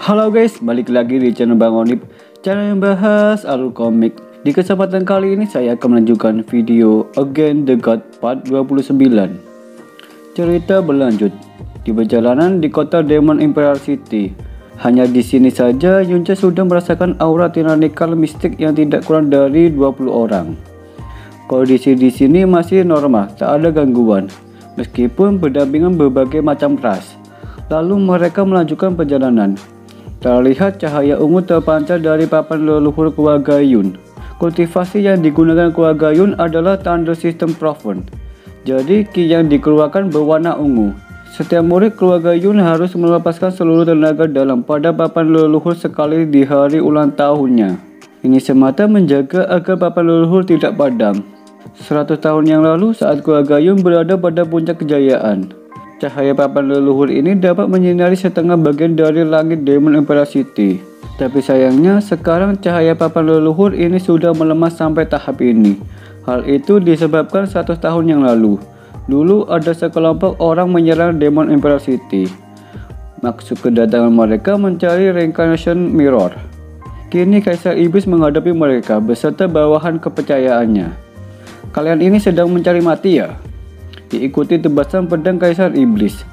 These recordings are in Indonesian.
Halo guys, balik lagi di channel Bang Onip, channel yang bahas alur komik. Di kesempatan kali ini saya akan menunjukkan video Against the God Part 29. Cerita berlanjut di perjalanan di kota Demon Imperial City. Hanya di sini saja Yunca sudah merasakan aura tyrannical mistik yang tidak kurang dari 20 orang. Kondisi di sini masih normal, tak ada gangguan, meskipun berdampingan berbagai macam ras. Lalu mereka melanjutkan perjalanan. Terlihat cahaya ungu terpancar dari papan leluhur keluarga Yun. Kultivasi yang digunakan keluarga Yun adalah Thunder System Proven. Jadi ki yang dikeluarkan berwarna ungu. Setiap murid keluarga Yun harus melepaskan seluruh tenaga dalam pada papan leluhur sekali di hari ulang tahunnya. Ini semata menjaga agar papan leluhur tidak padam. 100 tahun yang lalu saat keluarga Yun berada pada puncak kejayaan, cahaya papan leluhur ini dapat menyinari setengah bagian dari langit Demon Imperial City. Tapi sayangnya sekarang cahaya papan leluhur ini sudah melemah sampai tahap ini. Hal itu disebabkan 100 tahun yang lalu. Dulu ada sekelompok orang menyerang Demon Imperial City. Maksud kedatangan mereka mencari Reincarnation Mirror. Kini Kaisar Iblis menghadapi mereka beserta bawahan kepercayaannya. Kalian ini sedang mencari mati ya? Diikuti tebasan pedang Kaisar Iblis.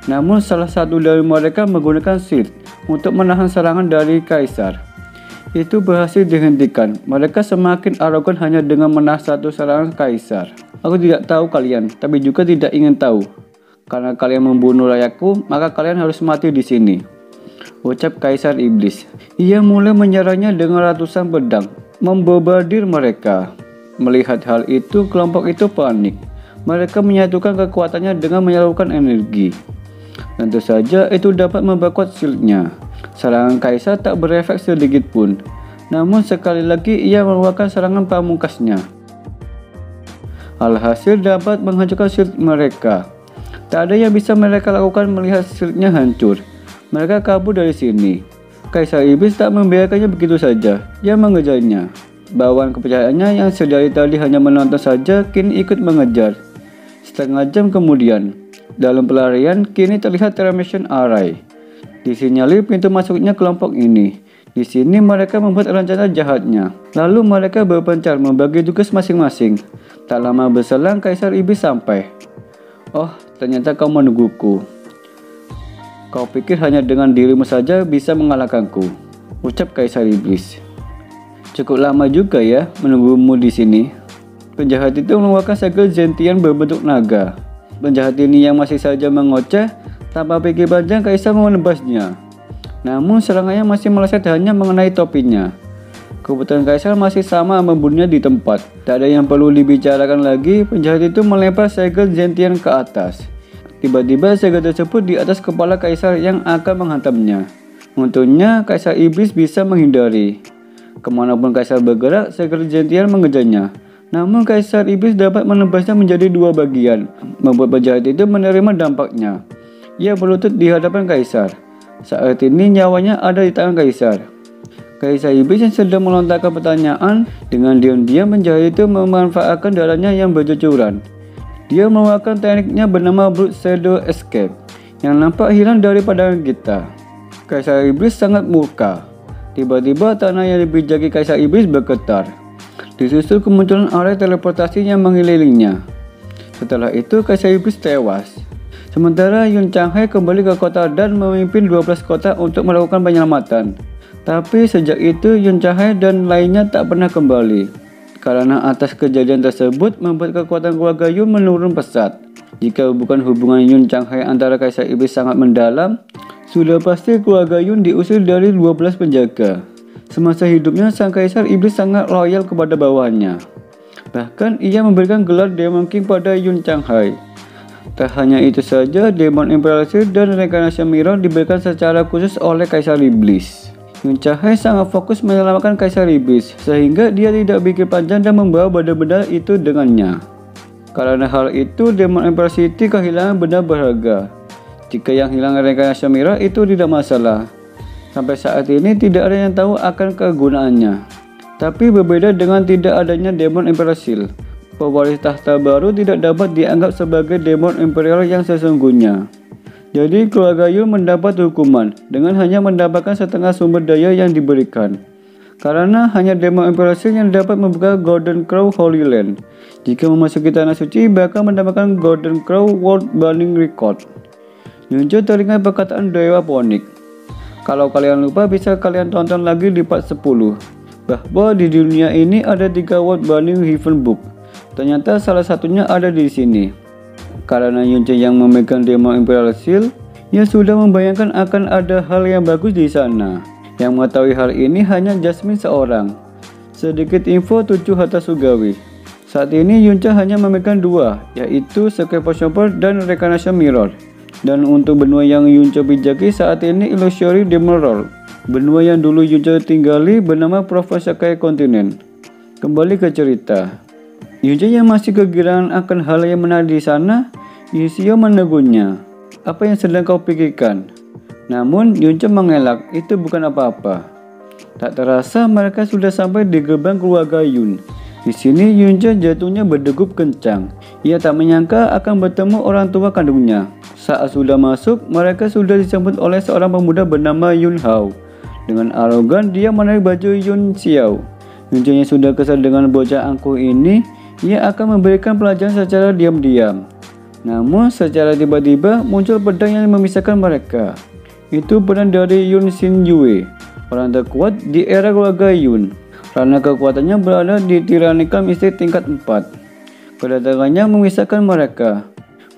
Namun salah satu dari mereka menggunakan shield untuk menahan serangan dari Kaisar. Itu berhasil dihentikan. Mereka semakin arogan hanya dengan menahan satu serangan Kaisar. Aku tidak tahu kalian, tapi juga tidak ingin tahu. Karena kalian membunuh rakyatku, maka kalian harus mati di sini, ucap Kaisar Iblis. Ia mulai menyerangnya dengan ratusan pedang, membombardir mereka. Melihat hal itu, kelompok itu panik. Mereka menyatukan kekuatannya dengan menyalurkan energi. Tentu saja itu dapat memperkuat shieldnya. Serangan Kaisar tak berefek sedikit pun. Namun sekali lagi ia mengeluarkan serangan pamungkasnya. Alhasil dapat menghancurkan shield mereka. Tak ada yang bisa mereka lakukan melihat shieldnya hancur. Mereka kabur dari sini. Kaisar Iblis tak membiarkannya begitu saja. Dia mengejarnya. Bawahan kepercayaannya yang sedari tadi hanya menonton saja kini ikut mengejar. Setengah jam kemudian, dalam pelarian kini terlihat Termination Array. Disinyalir pintu masuknya kelompok ini. Di sini mereka membuat rencana jahatnya. Lalu mereka berpencar membagi tugas masing-masing. Tak lama berselang Kaisar Iblis sampai. Oh, ternyata kau menungguku. Kau pikir hanya dengan dirimu saja bisa mengalahkanku, ucap Kaisar Iblis. Cukup lama juga ya menunggumu di sini. Penjahat itu mengeluarkan segel Zentian berbentuk naga. Penjahat ini yang masih saja mengoceh, tanpa pikir panjang Kaisar menebasnya. Namun serangannya masih meleset hanya mengenai topinya. Keputusan Kaisar masih sama membunuhnya di tempat. Tak ada yang perlu dibicarakan lagi, penjahat itu melempar segel Zentian ke atas. Tiba-tiba segel tersebut di atas kepala Kaisar yang akan menghantamnya. Untungnya Kaisar Iblis bisa menghindari. Kemanapun Kaisar bergerak, segel Zentian mengejarnya. Namun Kaisar Iblis dapat menebasnya menjadi dua bagian, membuat penjahat itu menerima dampaknya. Ia berlutut di hadapan Kaisar. Saat ini nyawanya ada di tangan Kaisar. Kaisar Iblis yang sedang melontarkan pertanyaan, dengan diam-diam penjahat itu memanfaatkan darahnya yang bercucuran. Dia mengeluarkan tekniknya bernama Blood Shadow Escape, yang nampak hilang dari pandangan kita. Kaisar Iblis sangat murka. Tiba-tiba tanah yang dipijaki Kaisar Iblis bergetar. Disusul kemunculan area teleportasi yang mengelilinginya. Setelah itu Kaisar Iblis tewas. Sementara Yun Changhai kembali ke kota dan memimpin 12 kota untuk melakukan penyelamatan. Tapi sejak itu Yun Changhai dan lainnya tak pernah kembali. Karena atas kejadian tersebut membuat kekuatan keluarga Yun menurun pesat. Jika bukan hubungan Yun Changhai antara Kaisar Iblis sangat mendalam, sudah pasti keluarga Yun diusir dari 12 penjaga. Semasa hidupnya, sang Kaisar Iblis sangat loyal kepada bawahannya. Bahkan ia memberikan gelar Demon King pada Yun Changhai. Tak hanya itu saja, Demon Imperial Shield dan Reincarnation Mirror diberikan secara khusus oleh Kaisar Iblis. Yun Changhai sangat fokus menyelamatkan Kaisar Iblis, sehingga dia tidak pikir panjang dan membawa benda-benda itu dengannya. Karena hal itu, Demon Imperial City kehilangan benda berharga. Jika yang hilang Reincarnation Mirror itu tidak masalah. Sampai saat ini tidak ada yang tahu akan kegunaannya. Tapi berbeda dengan tidak adanya Demon Imperial Shield, pewaris tahta baru tidak dapat dianggap sebagai Demon Imperial yang sesungguhnya. Jadi keluarga Yun mendapat hukuman dengan hanya mendapatkan setengah sumber daya yang diberikan. Karena hanya Demon Emperor Seal yang dapat membuka Golden Crow Holy Land. Jika memasuki tanah suci, bakal mendapatkan Golden Crow World Burning Record. Yunce teringat perkataan Dewa Phoenix. Kalau kalian lupa, bisa kalian tonton lagi di part 10. Bahwa di dunia ini ada 3 World Burning Heaven Book. Ternyata salah satunya ada di sini. Karena Yunce yang memegang Demon Imperial Seal, ia sudah membayangkan akan ada hal yang bagus di sana. Yang mengetahui hal ini hanya Jasmine seorang. Sedikit info 7 harta surgawi. Saat ini Yunce hanya memegang 2, yaitu Sacred Chamber dan Recarnation Mirror. Dan untuk benua yang Yunce pijaki saat ini Illusory Demon Roll. Benua yang dulu Yunce tinggali bernama Province Sakai Continent. Kembali ke cerita. Yunce yang masih kegirangan akan hal yang menarik di sana, Yuncio menegurnya. Apa yang sedang kau pikirkan? Namun Yunce mengelak, itu bukan apa-apa. Tak terasa mereka sudah sampai di gerbang keluarga Yun. Di sini Yunce jatuhnya berdegup kencang. Ia tak menyangka akan bertemu orang tua kandungnya. Saat sudah masuk, mereka sudah disambut oleh seorang pemuda bernama Yun Hao. Dengan arogan dia menarik baju Yun Xiao. Yunce yang sudah kesal dengan bocah angkuh ini, ia akan memberikan pelajaran secara diam-diam. Namun secara tiba-tiba muncul pedang yang memisahkan mereka. Itu pedang dari Yun Xin Yue, orang terkuat di era keluarga Yun. Karena kekuatannya berada di Tyrannical Mystic tingkat 4. Kedatangannya memisahkan mereka.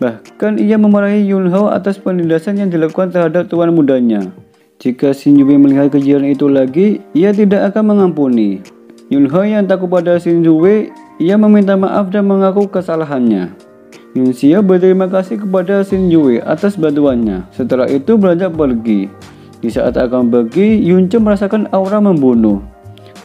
Bahkan ia memarahi Yun Hao atas penindasan yang dilakukan terhadap tuan mudanya. Jika Xin Yue melihat kejadian itu lagi, ia tidak akan mengampuni. Yun Hao yang takut pada Xin Yue, ia meminta maaf dan mengaku kesalahannya. Yun Xiao berterima kasih kepada Xin Yue atas bantuannya. Setelah itu beranjak pergi. Di saat akan pergi, Yunce merasakan aura membunuh.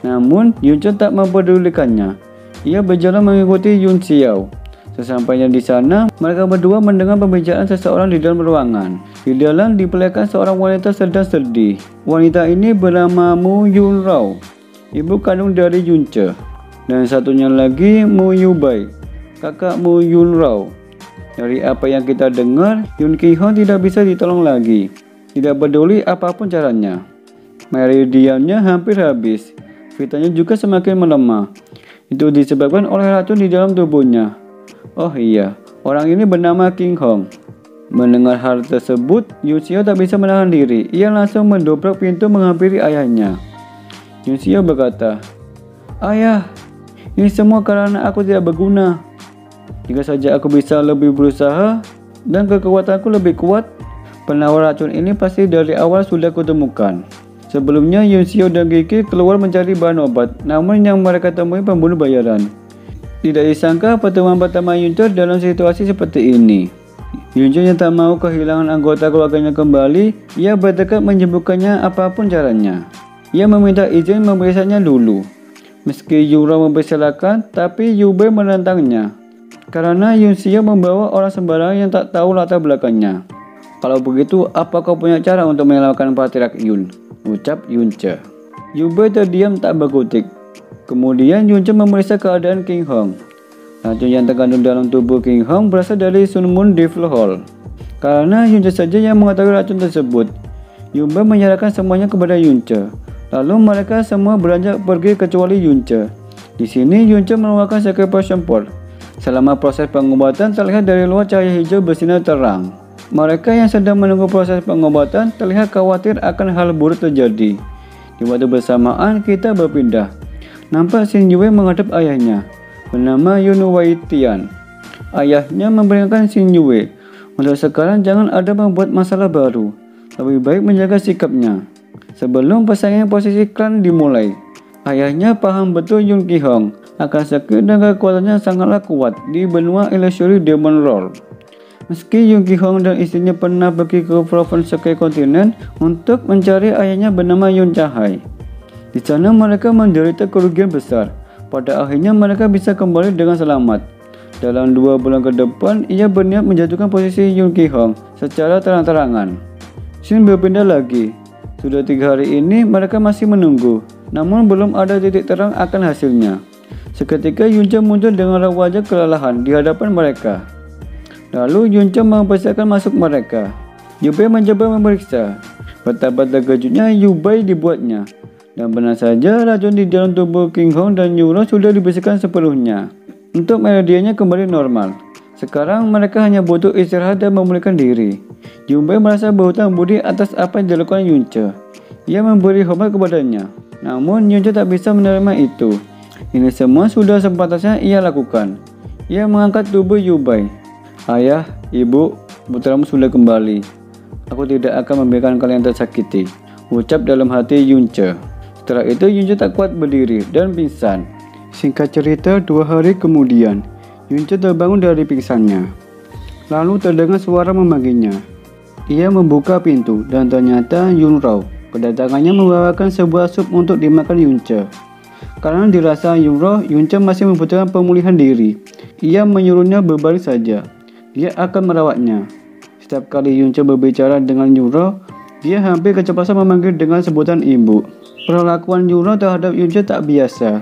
Namun Yunce tak mempedulikannya. Ia berjalan mengikuti Yun Xiao. Sesampainya di sana, mereka berdua mendengar pembicaraan seseorang di dalam ruangan. Di dalam diperlihatkan seorang wanita sedang sedih. Wanita ini bernama Mu Yun Rao, ibu kandung dari Yunce. Dan satunya lagi Mu Yubai, kakak Mu Yun Rao. Dari apa yang kita dengar, Yun Qihong tidak bisa ditolong lagi. Tidak peduli apapun caranya. Meridiannya hampir habis. Vitanya juga semakin melemah. Itu disebabkan oleh racun di dalam tubuhnya. Oh iya, orang ini bernama King Hong. Mendengar hal tersebut, Yuncio tak bisa menahan diri. Ia langsung mendobrak pintu menghampiri ayahnya. Yuncio berkata, "Ayah, ini semua karena aku tidak berguna. Jika saja aku bisa lebih berusaha dan kekuatanku lebih kuat, penawar racun ini pasti dari awal sudah kutemukan." Sebelumnya Yuncio dan Kiki keluar mencari bahan obat, namun yang mereka temui pembunuh bayaran. Tidak disangka pertemuan pertama Yunce dalam situasi seperti ini. Yunce yang tak mau kehilangan anggota keluarganya kembali, ia bertekad menyembuhkannya apapun caranya. Ia meminta izin memeriksanya dulu. Meski Yura mempersilahkan, tapi Yubei menentangnya. Karena Yuncio membawa orang sembarangan yang tak tahu latar belakangnya. Kalau begitu, apa kau punya cara untuk menyelamatkan Patriark Yun? Ucap Yunce. Yubei terdiam tak berkutik. Kemudian Yunce memeriksa keadaan King Hong. Racun yang terkandung dalam tubuh King Hong berasal dari Sun Moon Devil Hall. Karena Yunce saja yang mengetahui racun tersebut, Yubei menyerahkan semuanya kepada Yunce. Lalu mereka semua beranjak pergi kecuali Yunce. Di sini Yunce mengeluarkan Sacred Potion Pot. Selama proses pengobatan terlihat dari luar cahaya hijau bersinar terang. Mereka yang sedang menunggu proses pengobatan terlihat khawatir akan hal buruk terjadi. Di waktu bersamaan kita berpindah. Nampak Xin Yue menghadap ayahnya, bernama Yun Waitian. Ayahnya memperingatkan Xin Yue, untuk sekarang jangan ada membuat masalah baru. Lebih baik menjaga sikapnya. Sebelum persaingan posisi klan dimulai, ayahnya paham betul Yun Qihong akan skill dan kekuatannya sangatlah kuat di benua Illusory Demon Roll. Meski Yun Qihong dan istrinya pernah pergi ke Province Sakai Continent untuk mencari ayahnya bernama Yun Cahai. Di sana mereka menderita kerugian besar. Pada akhirnya mereka bisa kembali dengan selamat. Dalam 2 bulan ke depan, ia berniat menjatuhkan posisi Yun Qihong secara terang-terangan. Xin berpindah lagi. Sudah 3 hari ini mereka masih menunggu, namun belum ada titik terang akan hasilnya. Seketika Yunce muncul dengan wajah kelelahan di hadapan mereka. Lalu Yunce mempersiapkan masuk mereka. Yubai mencoba memeriksa. Betapa terkejutnya Yubai dibuatnya. Dan benar saja racun di dalam tubuh King Hong dan Yuro sudah dibersihkan sepenuhnya. Untuk melodianya kembali normal. Sekarang mereka hanya butuh istirahat dan memulihkan diri. Yubai merasa berhutang budi atas apa yang dilakukan Yunce. Ia memberi hormat kepadanya. Namun Yunce tak bisa menerima itu. Ini semua sudah sepantasnya ia lakukan. Ia mengangkat tubuh Yubai. Ayah, ibu, putramu sudah kembali. Aku tidak akan membiarkan kalian tersakiti, ucap dalam hati Yunce. Setelah itu Yunce tak kuat berdiri dan pingsan. Singkat cerita, 2 hari kemudian, Yunce terbangun dari pingsannya. Lalu terdengar suara memanggilnya. Ia membuka pintu dan ternyata Yunro. Kedatangannya membawakan sebuah sup untuk dimakan Yunce. Karena dirasa Yunce masih membutuhkan pemulihan diri. Ia menyuruhnya berbaring saja. Dia akan merawatnya. Setiap kali Yunce berbicara dengan Yunro, dia hampir keceplosan memanggil dengan sebutan ibu. Perlakuan Yunro terhadap Yunce tak biasa.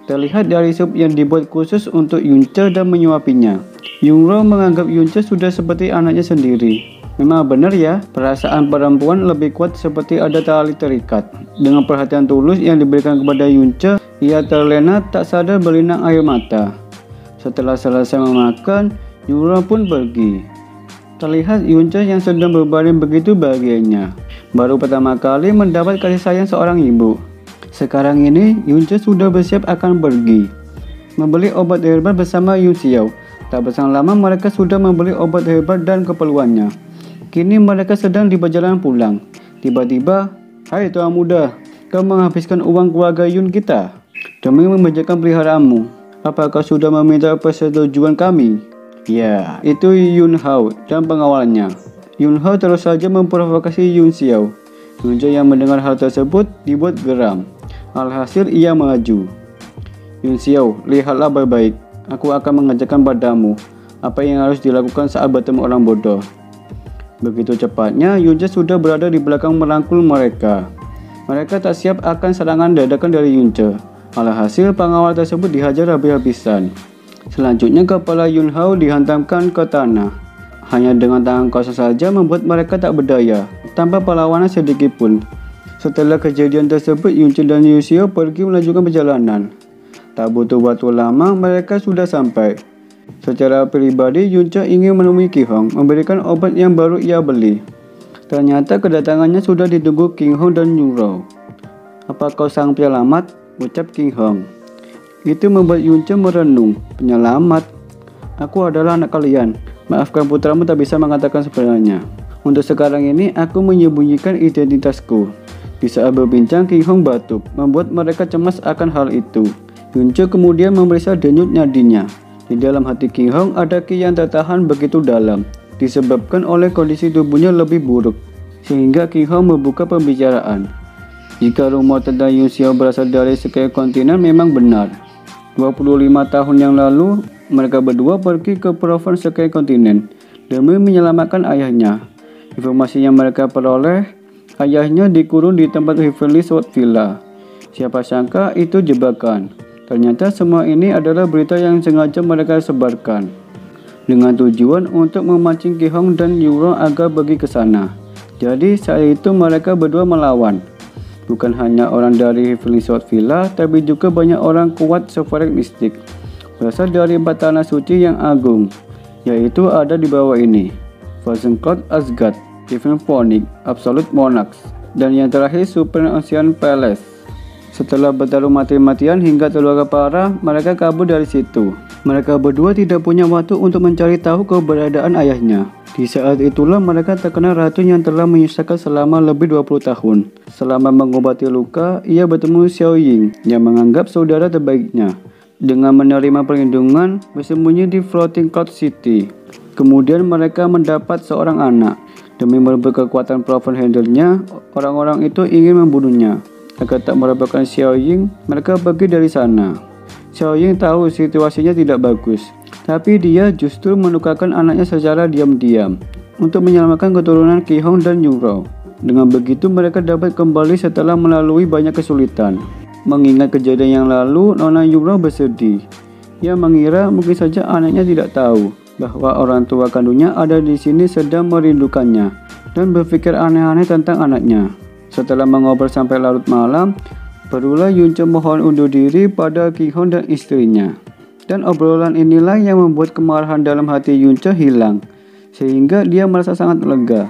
Terlihat dari sup yang dibuat khusus untuk Yunce dan menyuapinya. Yunro menganggap Yunce sudah seperti anaknya sendiri. Memang benar ya, perasaan perempuan lebih kuat seperti ada tali terikat. Dengan perhatian tulus yang diberikan kepada Yunce, ia terlena tak sadar berlinang air mata. Setelah selesai memakan, Yunro pun pergi. Terlihat Yunce yang sedang berbaring begitu bahagianya. Baru pertama kali mendapat kasih sayang seorang ibu. Sekarang ini Yunce sudah bersiap akan pergi. Membeli obat herbal bersama Yun Xiao. Tak berselang lama mereka sudah membeli obat herbal dan keperluannya. Kini mereka sedang di perjalanan pulang. Tiba-tiba, "Hai tuan muda, kau menghabiskan uang keluarga Yun kita demi membejakan peliharaanmu. Apakah sudah meminta persetujuan kami?" Ya, itu Yun Hao dan pengawalnya. Yun Hao terus saja memprovokasi Yun Xiao. Yunce yang mendengar hal tersebut dibuat geram. Alhasil ia maju. "Yun Xiao, lihatlah baik-baik. Aku akan mengajarkan padamu apa yang harus dilakukan saat bertemu orang bodoh." Begitu cepatnya, Yunce sudah berada di belakang merangkul mereka. Mereka tak siap akan serangan dadakan dari Yunce. Alhasil pengawal tersebut dihajar habis-habisan. Selanjutnya kepala Yun Hao dihantamkan ke tanah. Hanya dengan tangan kosong saja membuat mereka tak berdaya, tanpa perlawanan sedikit pun. Setelah kejadian tersebut, Yunce dan Yun Xiao pergi melanjutkan perjalanan. Tak butuh waktu lama, mereka sudah sampai. Secara pribadi, Yunce ingin menemui King Hong, memberikan obat yang baru ia beli. Ternyata kedatangannya sudah ditunggu King Hong dan Yunro. "Apa kau sang penyelamat?" ucap King Hong. Itu membuat Yunce merenung. "Penyelamat? Aku adalah anak kalian. Maafkan putramu tak bisa mengatakan sebenarnya. Untuk sekarang ini aku menyembunyikan identitasku." Di saat berbincang, King Hong batuk, membuat mereka cemas akan hal itu. Yunce kemudian memeriksa denyut nadinya. Di dalam hati King Hong ada ki yang tertahan begitu dalam, disebabkan oleh kondisi tubuhnya lebih buruk. Sehingga King Hong membuka pembicaraan. Jika rumor tentang Yun Xiao berasal dari sekian kontinen memang benar. 25 tahun yang lalu, mereka berdua pergi ke provinsi sekian kontinen demi menyelamatkan ayahnya. Informasi yang mereka peroleh, ayahnya dikurung di tempat Heavenly Sword Villa. Siapa sangka itu jebakan. Ternyata semua ini adalah berita yang sengaja mereka sebarkan dengan tujuan untuk memancing King Hong dan Yuro agar pergi ke sana. Jadi saat itu mereka berdua melawan. Bukan hanya orang dari Heavenly Sword Villa, tapi juga banyak orang kuat seferet mistik. Berasal dari 4 tanah suci yang agung, yaitu ada di bawah ini. Frozen Cloud Asgard, Divine Phoenix, Absolute Monarchs, dan yang terakhir Supreme Ocean Palace. Setelah bertarung mati-matian hingga terluka parah, mereka kabur dari situ. Mereka berdua tidak punya waktu untuk mencari tahu keberadaan ayahnya. Di saat itulah mereka terkena racun yang telah menyusahkan selama lebih 20 tahun. Selama mengobati luka, ia bertemu Xiao Ying yang menganggap saudara terbaiknya. Dengan menerima perlindungan, bersembunyi di Floating Cloud City. Kemudian mereka mendapat seorang anak. Demi merebut kekuatan Proven Handle-nya, orang-orang itu ingin membunuhnya. Agar tak merebutkan Xiao Ying, mereka pergi dari sana. Xiao Ying tahu situasinya tidak bagus, tapi dia justru menukarkan anaknya secara diam-diam untuk menyelamatkan keturunan King Hong dan Yunro. Dengan begitu mereka dapat kembali setelah melalui banyak kesulitan. Mengingat kejadian yang lalu, Nona Yunro bersedih. Ia mengira mungkin saja anaknya tidak tahu bahwa orang tua kandungnya ada di sini sedang merindukannya dan berpikir aneh-aneh tentang anaknya. Setelah mengobrol sampai larut malam, barulah Yunce mohon undur diri pada Ki-hon dan istrinya. Dan obrolan inilah yang membuat kemarahan dalam hati Yunce hilang, sehingga dia merasa sangat lega.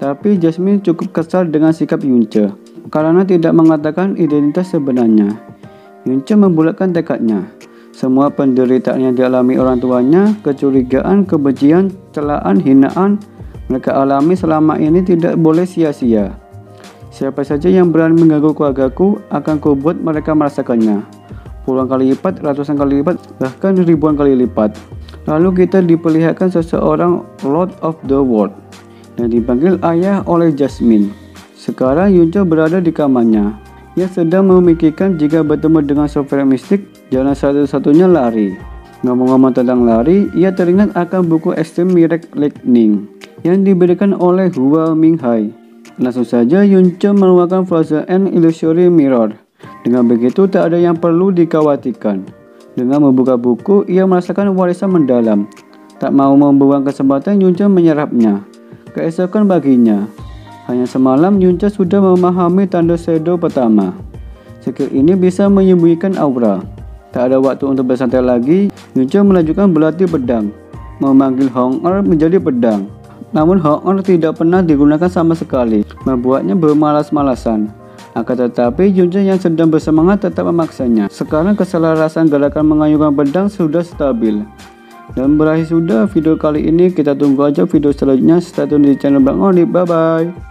Tapi Jasmine cukup kesal dengan sikap Yunce karena tidak mengatakan identitas sebenarnya. Yunce membulatkan tekadnya. Semua penderitaan yang dialami orang tuanya, kecurigaan, kebencian, celaan, hinaan mereka alami selama ini tidak boleh sia-sia. Siapa saja yang berani mengganggu keluargaku akan kubuat mereka merasakannya. Puluhan kali lipat, ratusan kali lipat, bahkan ribuan kali lipat. Lalu kita diperlihatkan seseorang Lord of the World yang dipanggil ayah oleh Jasmine. Sekarang Yunce berada di kamarnya. Ia sedang memikirkan jika bertemu dengan sopir mistik, jalan satu-satunya lari. Ngomong-ngomong tentang lari, ia teringat akan buku Extreme Miracle Lightning yang diberikan oleh Hua Minghai. Langsung saja Yunce mengeluarkan Frozen End Illusory Mirror. Dengan begitu tak ada yang perlu dikhawatirkan. Dengan membuka buku, ia merasakan warisan mendalam. Tak mau membuang kesempatan, Yunce menyerapnya. Keesokan baginya, hanya semalam Yunce sudah memahami tanda shadow pertama. Skill ini bisa menyembunyikan aura. Tak ada waktu untuk bersantai lagi, Yunce melanjutkan berlatih pedang, memanggil Hong-er menjadi pedang. Namun Hong-er tidak pernah digunakan sama sekali, membuatnya bermalas-malasan. Akan tetapi Yunce yang sedang bersemangat tetap memaksanya. Sekarang keselarasan gerakan mengayunkan pedang sudah stabil. Dan berakhir sudah video kali ini. Kita tunggu aja video selanjutnya. Stay tune di channel Bang Oni. Bye bye.